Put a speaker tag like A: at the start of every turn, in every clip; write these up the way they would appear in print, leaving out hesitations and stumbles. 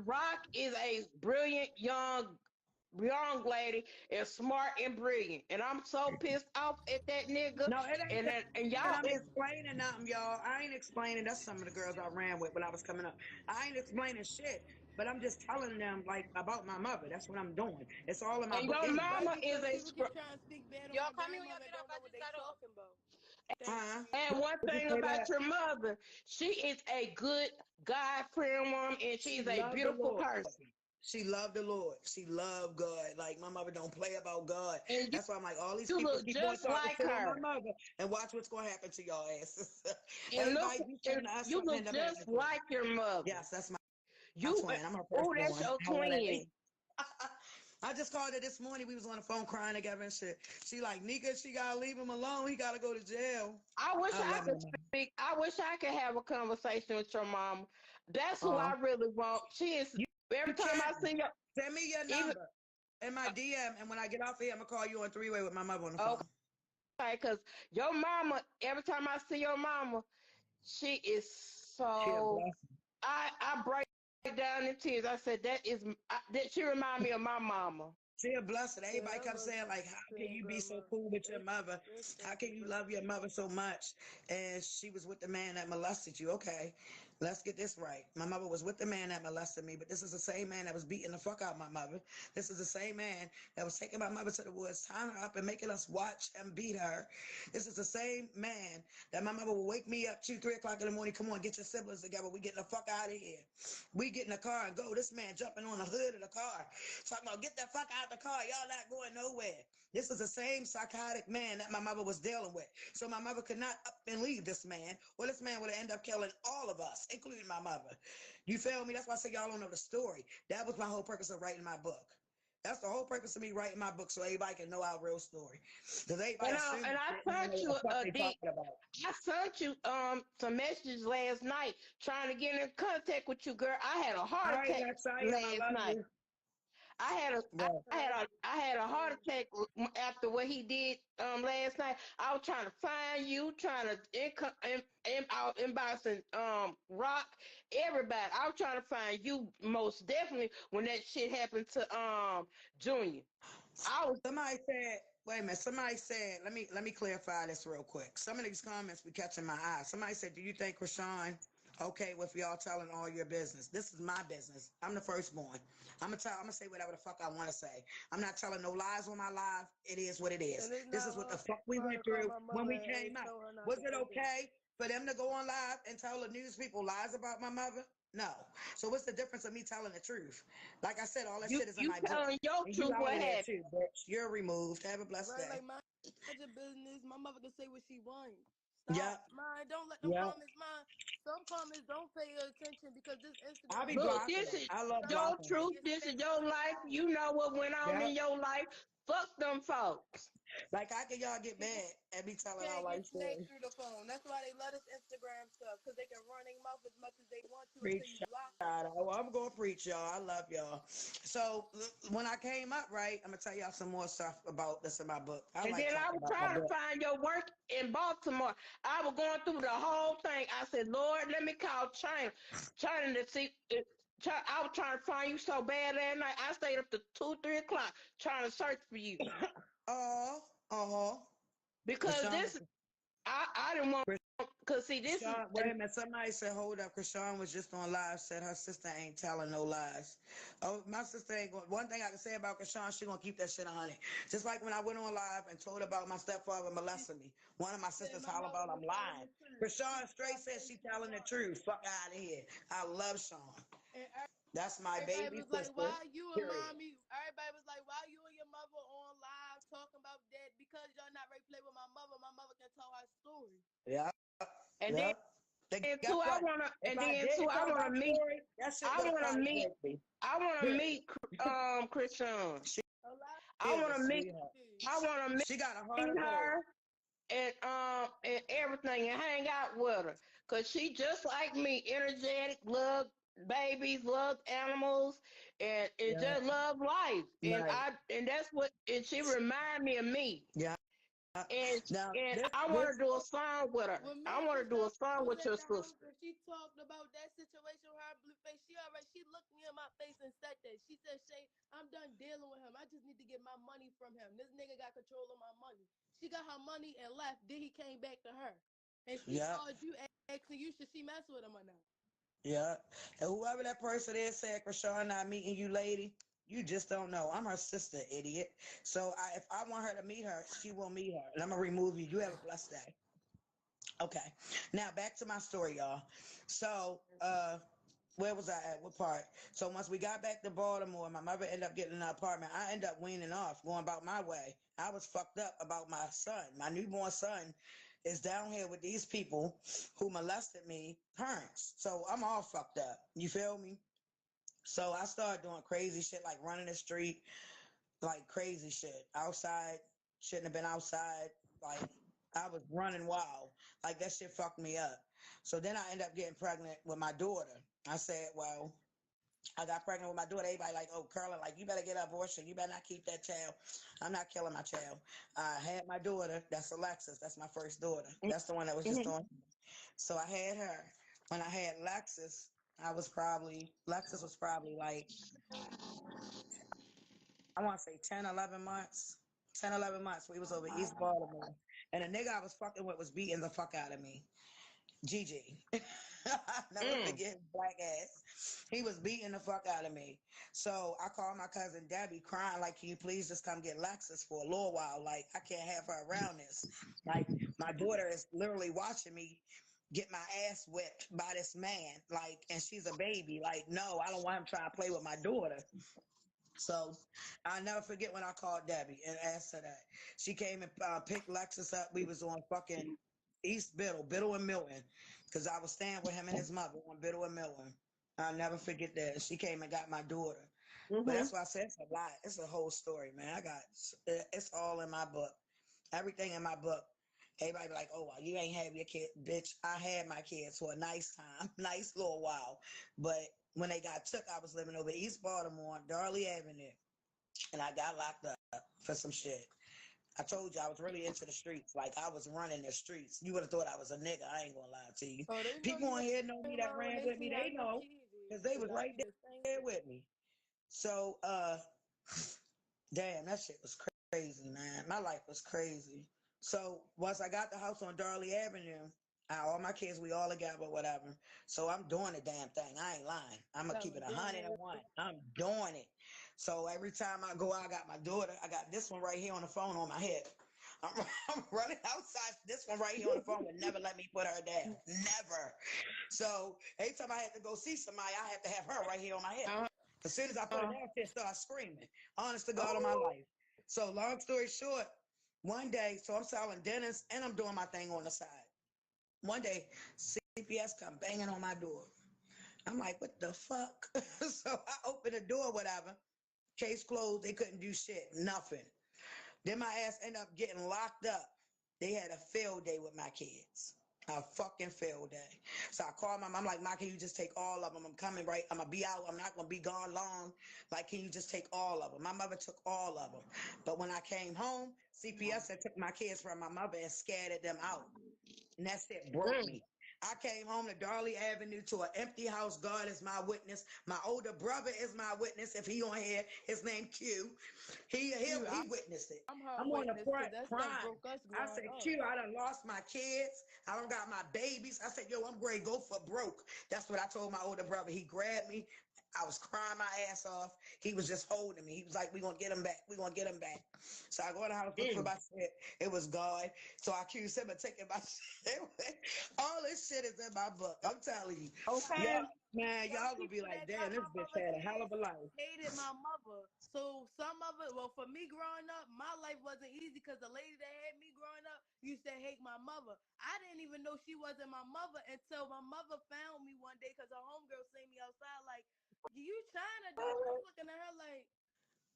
A: Rock is a brilliant young lady, and smart and brilliant. And I'm so pissed off at that nigga.
B: No, it ain't
A: And
B: that
A: y'all,
B: I'm explaining nothing, y'all. I ain't explaining. That's some of the girls I ran with when I was coming up. I ain't explaining shit, but I'm just telling them like about my mother. That's what I'm doing. It's all in my
A: and
B: book
A: your
B: anyway.
C: Right,
A: mama is
C: because
A: a
C: people keep trying to speak bad on
D: Y'all
C: my
D: call me when y'all
C: grandmother
D: get
C: and
D: off.
C: don't know
D: I
C: what
D: just
C: they
D: got off.
C: talking about. Thank
B: Huh?
C: you.
A: And one
B: Did you
A: thing
B: say
A: about
B: that?
A: your mother, she is a good God fearing woman, and
B: She
A: she's a
B: loved the
A: beautiful
B: Lord.
A: person.
B: She loved the Lord. She loved God. Like my mother don't play about God.
A: And
B: That's why I'm like, all these
A: you
B: people
A: look
B: keep on
A: just
B: talking
A: like
B: shit on my
A: her.
B: mother, and watch what's gonna happen to y'all asses.
A: And look,
B: Everybody be saying
A: and
B: to us
A: you
B: something
A: look
B: end up
A: just
B: happening to them.
A: like your mother.
B: Yes, that's my
A: You,
B: twin. I'm her
A: oh,
B: firstborn.
A: that's your
B: How are they?
A: twin.
B: I just called her this morning. We was on the phone crying together and shit. She like, Nika, she gotta leave him alone. He gotta go to jail.
A: I wish
B: I
A: I
B: love my
A: could
B: mom.
A: speak. I wish I could have a conversation with your mom. That's who
B: Uh,
A: I really want. She is. Every
B: you
A: time I
B: can
A: see her,
B: send me your
A: even
B: number in my DM, and when I get off here, I'm gonna call you on three-way with my mother on the
A: okay,
B: phone.
A: because your mama. Every time I see your mama, she is
B: She a
A: so.
B: blessing.
A: I break down in tears. I said that she remind me of my mama.
B: She a blessing.
C: Yeah,
B: Everybody
C: I
B: kept
C: love
B: saying,
C: you,
B: like, how can
C: saying
B: you be so
C: grandma.
B: cool with your mother?
C: That's
B: How can you
C: definitely
B: love your mother so much? And she was with the man that molested you. Okay, let's get this right. My mother was with the man that molested me, but this is the same man that was beating the fuck out of my mother. This is the same man that was taking my mother to the woods, tying her up and making us watch him beat her. This is the same man that my mother would wake me up 2, 3 o'clock in the morning. Come on, get your siblings together. We getting the fuck out of here. We get in the car and go. This man jumping on the hood of the car. Talking about, get the fuck out the car. Y'all not going nowhere. This is the same psychotic man that my mother was dealing with. So my mother could not up and leave this man, or this man would end up killing all of us, including my mother. You feel me? That's why I say y'all don't know the story. That was my whole purpose of writing my book. That's the whole purpose of me writing my book, so everybody can know our real story. Because everybody
A: And
B: assumes
A: I
B: shit and don't know
A: sent
B: what
A: you
B: the fuck
A: a
B: they
A: D.
B: talking about.
A: I sent you some messages last night trying to get in contact with you, girl. I had a
B: All
A: heart
B: right,
A: attack
B: next I am. I
A: last
B: love
A: night.
B: you.
C: all right.
A: I had a heart
C: Um,
A: attack after what he did last night. I was trying to find you, trying to out inboxing Rock, everybody. I was trying to find you most definitely when that shit happened to Junior. I was
B: Somebody said, wait a minute. Somebody said, let me clarify this real quick. Some of these comments be catching my eye. Somebody said, do you think Rashawn okay with y'all telling all your business? This is my business. I'm the firstborn. I'm gonna say whatever the fuck I want to say. I'm not telling no lies on my live. It is what it
C: and
B: is.
C: it's
B: This
C: not
B: is what the
C: hard
B: fuck we
C: for her
B: went
C: to call
B: through
C: my
B: when
C: mother
B: we
C: and
B: came up.
C: tell her not
B: Was
C: to
B: it
C: do that.
B: okay for them to go on live and tell the news people lies about my mother? No. So what's the difference of me telling the truth? Like I said, all that shit is in
A: you
B: my book.
A: telling your
B: And you
A: truth
B: out
A: what
B: of there
A: happened.
B: too, bitch. You're removed. Have a blessed
C: Right, like
B: day.
C: mind your business. My mother can say what she wants. Stop.
B: Yep.
C: Mind, don't let them
B: Yep.
C: comments mind. Some comments don't pay attention because this
B: I'll
C: Instagram
B: be
C: is
A: Look,
B: blocking
A: this
B: them.
A: is
B: I love
C: some
A: your
C: shit
B: blocking them.
C: can
A: truth.
C: get
A: This is
C: sent to
A: your
C: your
A: life.
C: phone.
A: You know what went on
B: Yep.
A: in your life. Fuck them folks.
B: Like, how can y'all get
C: People
B: mad at me telling our
C: can't get
B: life
C: snakes
B: story?
C: through the phone. That's why they let us Instagram stuff because they can run their mouth as much as they want to until
B: Preach.
C: you block them.
B: Oh, I'm going to preach, y'all. I love y'all. So, when I came up, right, I'm going to tell y'all some more stuff about this in my book. I
A: And
B: like
A: then I
B: talking
A: was
B: about my
A: trying to
B: book.
A: find your work in Baltimore. I was going through the whole thing. I said, Lord, let me call China. China to see. I was trying to find you so bad that night. I stayed up to 2, 3 o'clock trying to search for you
B: Oh, uh-huh.
A: because
B: Krishan
A: this.
B: was
A: I didn't want because see this is
B: Krishan, wait a minute. Somebody said, hold up. Krishan was just on live, said her sister ain't telling no lies. Oh, my sister ain't going. One thing I can say about Krishan, she going to keep that shit 100. Just like when I went on live and told about my stepfather
C: She
B: molesting me. One of my
C: said
B: sisters
C: my
B: holler
C: mother
B: about I'm
C: was telling
B: lying.
C: the truth.
B: Krishan straight
C: Stop
B: said
C: saying
B: she
C: she was
B: telling the
C: lying.
B: truth. Fuck out of here. I love Sean.
C: And
B: That's my
C: everybody
B: baby
C: was like,
B: sister.
C: why you and
B: Period.
C: mommy? Everybody was like, why you and your mother on live talking about that? Because y'all not ready to play with my mother. My mother can tell her story.
B: Yeah.
A: and then
B: Yeah. Then
A: too
B: guess
A: I
B: what?
A: wanna
B: If
A: and
B: I
A: then too
B: didn't
A: I
B: tell
A: wanna
B: my
A: meet
B: story, that shit
A: I
B: would have
A: wanna
B: probably
A: meet
B: broke me.
A: I wanna
B: Period.
A: meet Christian.
C: A lot
A: I
B: She is a
A: wanna meet
B: sweetheart.
A: I wanna
B: She got a heart
A: meet
B: of gold.
A: her and everything and hang out with her. Cause she just like me, energetic, love babies, love animals, and
B: Yeah.
A: just love life.
B: Right.
A: And that's what and she remind me of me.
B: Yeah.
A: And
B: Now
A: and I wanna
B: this
A: do a song with her.
C: when me
A: I
C: and
A: wanna do a
C: Krishan
A: song
C: was
A: with
C: at
A: your
C: the house
A: sister.
C: and she talked about that situation with her blue face, she looked me in my my face and said that. She said, Shay, I'm done dealing with him. I just need to get my money from him. This nigga got control of my money. She got her money and left. Then he came back to her. And she
B: Yeah,
C: called you asking you, should she mess with him or not?
B: yeah. And whoever that person is said, Krishan, not meeting you, lady, you just don't know. I'm her sister, idiot. So if I want her to meet her, she will meet her. And I'm going to remove you. You have a blessed day. Okay. Now back to my story, y'all. So, where was I at? What part? So once we got back to Baltimore, my mother ended up getting an apartment. I ended up weaning off, going about my way. I was fucked up about my son. My newborn son is down here with these people who molested me, parents. So I'm all fucked up. You feel me? So I started doing crazy shit like running the street, like crazy shit. Outside, shouldn't have been outside. Like I was running wild. Like that shit fucked me up. So then I ended up getting pregnant with my daughter. I said, well, I got pregnant with my daughter. Everybody like, oh, Carla, like, you better get an abortion. You better not keep that child. I'm not killing my child. I had my daughter. That's Alexis. That's my first daughter. That's the one that was just
A: Mhm.
B: on. So I had her. When I had Lexus, Lexus was probably like, I want to say 10, 11 months. 10, 11 months. We was over East Baltimore. And the nigga I was fucking with was beating the fuck out of me. Gigi. I never
A: Mm.
B: forget his black ass. He was beating the fuck out of me. So I called my cousin Debbie crying, like, can you please just come get Lexus for a little while? Like, I can't have her around this. Like, my daughter is literally watching me get my ass whipped by this man. Like, and she's a baby. Like, no, I don't want him trying to play with my daughter. So I'll never forget when I called Debbie and asked her that. She came and picked Lexus up. We was on fucking East Biddle and Milton, because I was staying with him and his mother on Biddle and Milton. I'll never forget that. She came and got my daughter. But
A: Mhm.
B: that's why I said it's a lot. It's a whole story, man. It's all in my book. Everything in my book. Everybody be like, oh, well, you ain't have your kid. Bitch, I had my kids for a nice time, nice little while. But when they got took, I was living over East Baltimore, Darley Avenue, and I got locked up for some shit. I told you I was really into the streets. Like I was running the streets. You would have thought I was a nigga. I ain't gonna lie to you.
C: Oh, they know
B: People
C: you
B: on here know me
C: ain't
B: that
C: lying when
B: ran
C: they
B: with me.
C: see how
B: They
C: your
B: know
C: kids is.
B: because they
C: Because
B: was
C: I
B: right
C: do the same
B: there
C: shit.
B: with me. So, damn, that shit was crazy, man. My life was crazy. So once I got the house on Darley Avenue, all my kids, we all together, whatever. So I'm doing the damn thing. I ain't lying. I'm gonna
C: Tell
B: keep
C: them,
B: it
C: doing
B: 101. I'm doing it. So every time I go out, I got my daughter. I got this one right here on the phone on my hip. I'm, I'm running outside. This one right here on the phone would never let me put her down. Never. So every time I had to go see somebody, I had to have her right here on my hip.
A: Uh,
B: As soon as I put her
A: uh,
B: down, she started screaming. Honest to God on my
A: oh.
B: life. So long story short, one day, so I'm selling dinners and I'm doing my thing on the side. One day, CPS come banging on my door. I'm like, what the fuck? So I open the door, whatever. Case closed. They couldn't do shit. Nothing. Then my ass ended up getting locked up. They had a field day with my kids. A fucking field day. So I called my mom, I'm like, Mom, can you just take all of them? I'm coming right. I'm going to be out. I'm not going to be gone long. Like, can you just take all of them? My mother took all of them. But when I came home, CPS had took my kids from my mother and scattered them out. And that shit broke
A: Mm.
B: me. I came home to Darley Avenue to an empty house. God is my witness. My older brother is my witness. If he on here, his name Q.
C: Q,
B: He witnessed it.
C: I'm her
B: I'm on the
C: witness
B: front
C: because that stuff
B: crying.
C: broke us
B: I
C: growing
B: said,
C: up.
B: Q, I done lost my kids. I done got my babies. I said, yo, I'm ready to go for broke. That's what I told my older brother. He grabbed me. I was crying my ass off. He was just holding me. He was like, we're going to get him back. We're going to get him back. So I go in the house, look for
A: Mm.
B: my shit. It was gone. So I accused him of taking my shit. All this shit is in my book. I'm telling you.
A: Okay.
B: Y'all, man,
C: Some
B: y'all gonna be
C: people
B: like,
C: that got
B: damn, this
C: my
B: bitch
C: mother
B: had a hell
C: kids
B: of a life.
C: hated my mother. So some of it, well, for me growing up, my life wasn't easy because the lady that had me growing up used to hate my mother. I didn't even know she wasn't my mother until my mother found me one day because her homegirl seen me outside like, you China doll? I'm looking at her like,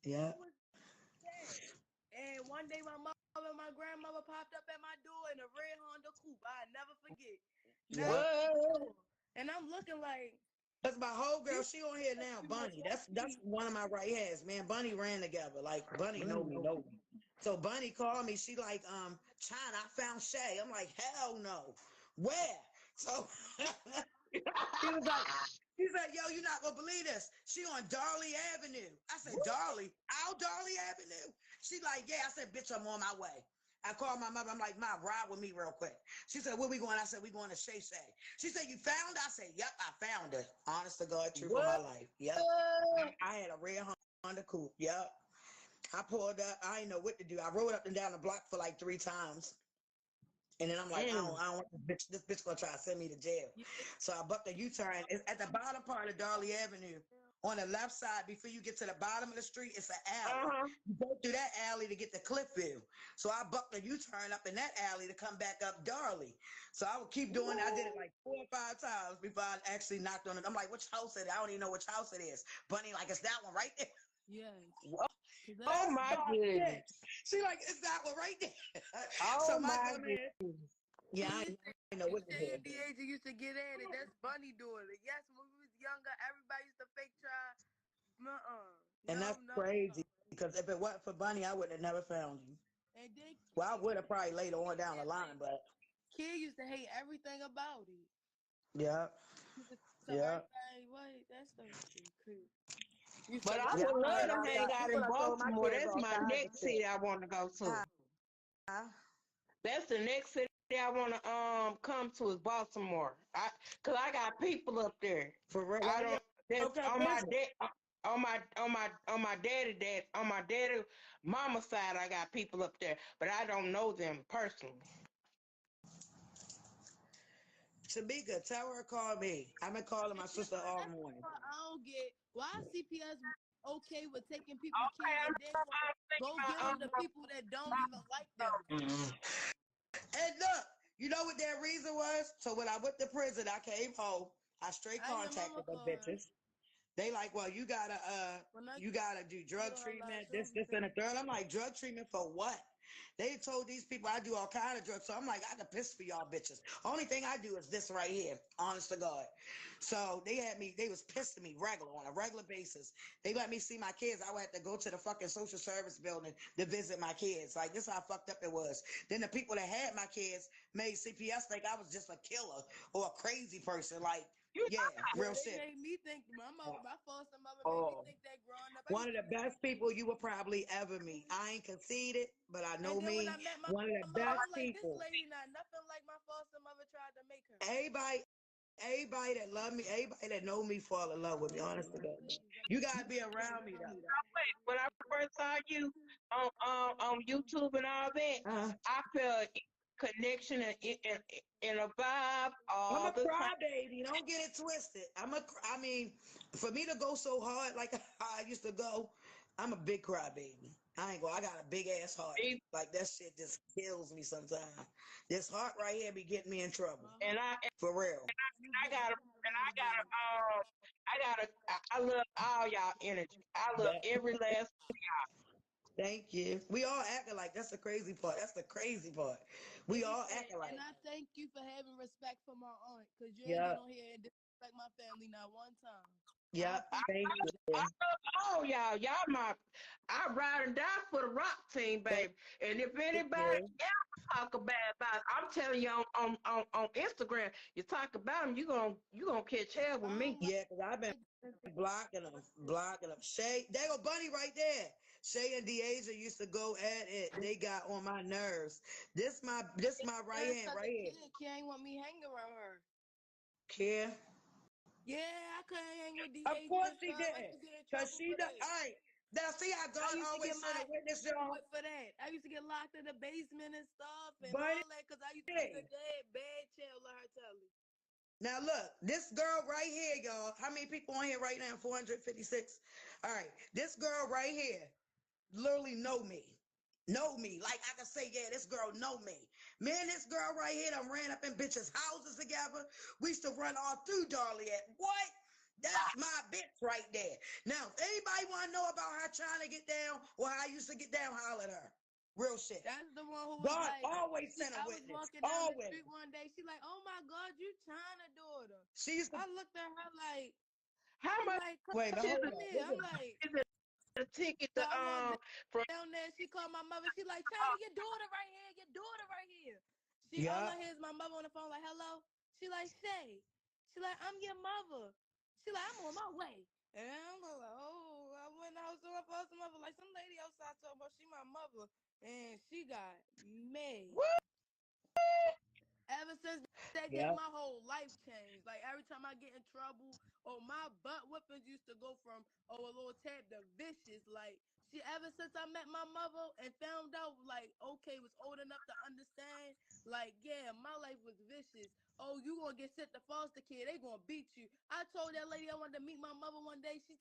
B: Yeah.
C: who is that? And one day my mother and my grandmother popped up at my door in a red Honda coupe. I never forget.
B: Yeah.
C: Knocked on the
A: What?
C: door. And I'm looking like,
B: That's my whole girl.
C: you
B: She on here now,
C: you must
B: Bunny.
C: want
B: That's
C: me.
B: one of my right hands, man. Bunny ran together. Like Bunny know me. So Bunny called me. She like, China, I found Shay. I'm like, hell no. Where? So she was like, She said, yo, you're not gonna believe this. She on Darley Avenue. I said, Darley? Our Darley Avenue? She like, yeah. I said, bitch, I'm on my way. I called my mother. I'm like, Mom, ride with me real quick. She said, where we going? I said, we going to Shay Shay. She said, you found her? I said, yep, I found her. Honest to God, truth of my
A: What?
B: life. Yep. I had a red Honda Coupe. Yep. I pulled up. I didn't know what to do. I rode up and down the block for like 3 times. And then I'm like,
A: Mm.
B: I don't want this bitch. This bitch gonna try to send me to jail. So I bucked a U-turn. It's at the bottom part of Darley Avenue. On the left side, before you get to the bottom of the street, it's an alley.
A: Uh-huh.
B: You go through that alley to get the cliff view. So I bucked a U-turn up in that alley to come back up Darley. So I would keep doing it. I did it like 4 or 5 times before I actually knocked on it. I'm like, which house is it? I don't even know which house it is. Bunny, like, it's that one right there.
C: Yes.
A: Oh my goodness.
B: She like, it's that one right there. So
A: Oh
B: my
A: my
B: dumb
A: goodness.
B: ass, yeah, I didn't know what to
C: Shay
B: do.
C: and DeAsia used to get at it. That's Bunny doing it. Yes, when we was younger, everybody used to fake try.
B: And
C: No,
B: that's
C: no, no.
B: crazy because if it wasn't for Bunny, I would have never found you.
C: And then
B: Well, I would have probably later on down the line, but
C: Kid used to hate everything about it.
B: yeah,
C: Used to tell
B: yeah.
C: everybody, what? That stuff used to be cool. Used to
A: But I
B: Yeah,
C: watch
A: would
B: I
A: love
B: learned
A: to
B: all
A: hang
B: that.
A: out
B: People
A: in
B: have told my
A: Baltimore.
B: kids
A: That's
B: all
A: my
B: kinds of
A: next
B: shit.
A: city I want to go to.
B: Huh?
A: That's the next city I want to come to is Baltimore. Cause I got people up there.
B: For real.
A: I
B: Why you
A: don't. That's
B: don't come
A: on my
B: visit?
A: dad. On my daddy mama side. I got people up there, but I don't know them personally.
B: Tamika, tell her to call me. I've been calling my
C: And then
B: sister all
C: that's
B: morning.
C: what I don't get. Why CPS okay with taking people
A: Okay,
C: kids and then go give them to people that don't even like them?
B: And look, you know what their reason was? So when I went to prison, I came home. I straight
C: I hear mama
B: contacted them
C: call her.
B: bitches. They like, well,
C: When I
B: you gotta do
C: get
B: drug
C: on her live,
B: treatment,
C: she
B: this,
C: don't be
B: this, and
C: saying
B: the third. I'm like, drug treatment for what? They told these people I do all kind of drugs. So I'm like, I can piss for y'all bitches. Only thing I do is this right here, honest to God. So they was pissing me regular on a regular basis. They let me see my kids. I would have to go to the fucking social service building to visit my kids. Like, this is how fucked up it was. Then the people that had my kids made CPS think I was just a killer or a crazy person. Like, yeah,
C: yeah,
B: real
C: they
B: shit.
C: made me think my foster mother made me
B: Oh,
C: think that growing up. I
B: one
C: used
B: of
C: to
B: the best people you will probably ever meet. I ain't conceited, but I
C: and
B: know
C: then when I
B: me.
C: met my
B: One of the
C: mother,
B: best
C: I'm like, this
B: people.
C: lady not nothing like my foster mother tried to make her.
B: Everybody that love me, everybody that know me fall in love with me. Honest to God, you gotta be around me though.
A: when I first saw you on YouTube and all that,
B: Uh,
A: I felt connection and a vibe
B: I'm a
A: all the time.
B: crybaby. Don't get it twisted. I mean, for me to go so hard like how I used to go, I'm a big crybaby. I ain't go. I got a big ass heart. Like that shit just kills me sometimes. This heart right here be getting me in trouble.
A: And
B: For real.
A: I gotta and I love all y'all energy. I love
B: That,
A: every last.
B: thank you. We all acting like that's the crazy part. That's the crazy part. We all acting like.
C: And I thank you for having respect for my aunt, because you ain't
B: Yeah.
C: get on here and disrespect my family not one time.
B: Yeah. Thank
A: I
B: you.
A: love all y'all I ride and die for the rock team,
B: Thank
A: baby. And if anybody
B: you.
A: ever talk about it, I'm telling you on Instagram, you talk about them, you gonna catch hell with
C: I
A: me.
C: don't
B: Yeah, because I've been blocking them. Shay, there go Bunny right there. Shay and DeAsia used to go at it. They got on my nerves. This my right hand
C: because
B: right
C: the
B: here.
C: kid ain't want me hanging around her.
B: Care?
C: Yeah, I couldn't hang with
B: Of
C: DH
B: course
C: and
B: he
C: stuff. I
B: didn't.
C: used to get in
B: Cause
C: trouble
B: she
C: for
B: done.
C: that.
B: All right. Now see how
C: I
B: God
C: used to get
B: always sent
C: my
B: a witness,
C: ass
B: y'all.
C: whipped for that. I used to get locked in the basement and stuff and
B: Bunny.
C: all that because I used to be the bad child, let her tell you.
B: Now look, this girl right here, y'all. How many people on here right now? 456. All right. This girl right here literally know me. Know me. Like I can say, yeah, this girl know me. Me and this girl right here done ran up in bitches' houses together. We used to run all through Darley at what? That's my bitch right there. Now, if anybody want to know about her trying to get down or how I used to get down, holler at her. Real shit.
C: That's the one who was
B: God
C: like,
B: always sent a
C: I was
B: witness.
C: walking down the
B: Always.
C: street one day. She like, oh my God, you China daughter.
B: She used to
C: I looked at her like,
A: How
C: she
A: much
C: like,
B: wait, but
A: is
B: hold
C: come
B: on.
C: here. I'm
B: Listen.
C: like,
A: the ticket
C: so
A: to
C: I walked
A: from
C: down there. She called my mother. She like, China, your daughter right here. Your daughter right here. She all
B: Yeah.
C: I hear is my mother on the phone like, hello. She like, Shay. She like, I'm your mother. She like, I'm on my way. And I'm like, oh, I went out to her foster mother. Like some lady outside talking about she my mother. And she got mad.
A: What?
C: Ever since that day,
B: Yep.
C: my whole life changed. Like every time I get in trouble, oh, my butt whippings used to go from a little tap to vicious. Like she, ever since I met my mother and found out, like, okay, was old enough to understand. Like, yeah, my life was vicious. Oh, you gonna get sent to foster care? They gonna beat you. I told that lady I wanted to meet my mother one day. She took